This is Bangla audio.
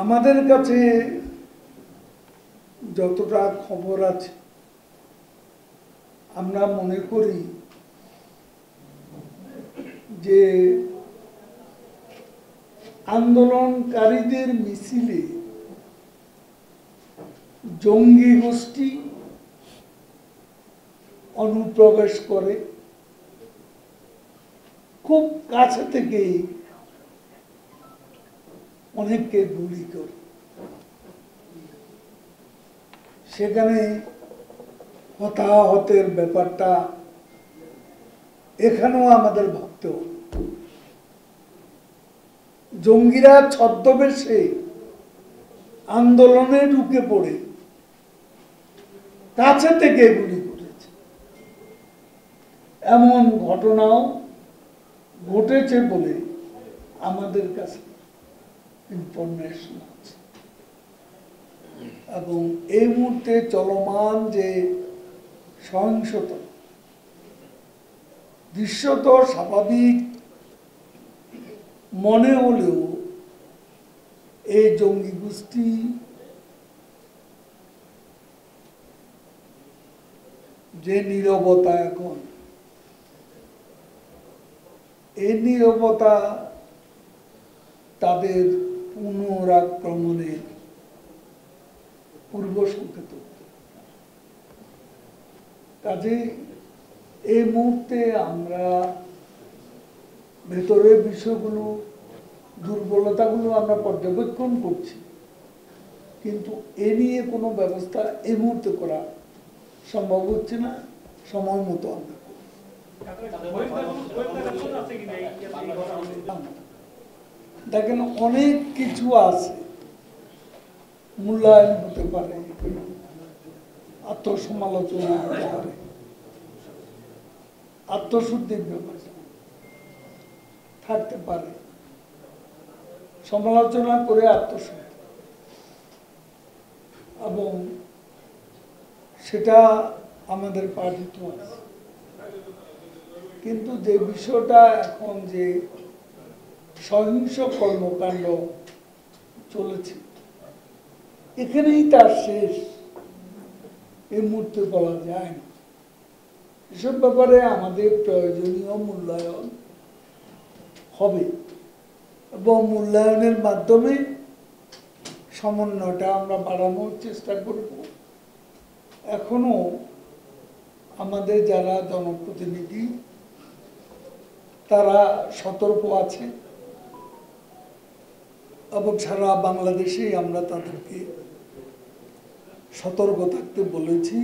আমাদের কাছে যতটা খবর আছে আমরা মনে করি যে আন্দোলনকারীদের মিছিলে জঙ্গি গোষ্ঠী অনুপ্রবেশ করে, খুব কাছে থেকেই অনেককে গুলি করে। সেখানে হতাহতের ব্যাপারটা এখানেও আমাদের ভাবতে হবে। জঙ্গিরা ছদ্মবেশে আন্দোলনে ঢুকে পড়ে কাছে থেকে গুলি করেছে, এমন ঘটনাও ঘটেছে বলে আমাদের কাছে ইনফরমেশন আছে। এবং এই মুহূর্তে চলমান যে সহিংসতা, দৃশ্যত স্বাভাবিক মনে হলেও এই জঙ্গি গোষ্ঠী যে নীরবতা, এখন এই নীরবতা তাদের পুনরাক্রমণের পূর্ব সংকেত। কাজে এই মুহূর্তে আমরা ভেতরের বিষয়গুলো, দুর্বলতাগুলো আমরা পর্যবেক্ষণ করছি, কিন্তু এ নিয়ে কোনো ব্যবস্থা এই মুহূর্তে করা সম্ভব হচ্ছে না। সময় মতো আমরা দেখেন, অনেক কিছু আছে, মূল্যায়ন হতে পারে, আত্মসমালোচনা হতে পারে, আত্মশুদ্ধির ব্যাপার থাকতে পারে, সমালোচনা করে আত্মশুদ্ধি, এবং সেটা আমাদের পাঠিত আছে। কিন্তু যে বিষয়টা এখন যে সহিংস কর্মকাণ্ড চলেছে, এখানেই তার শেষ এই মুহূর্তে বলা যায় না। এসব ব্যাপারে আমাদের প্রয়োজনীয় মূল্যায়ন হবে এবং মূল্যায়নের মাধ্যমে সমন্বয়টা আমরা বাড়ানোর চেষ্টা করব। এখনো আমাদের যারা জনপ্রতিনিধি তারা সতর্ক আছে এবং সারা বাংলাদেশেই আমরা তাদেরকে সতর্ক থাকতে বলেছি।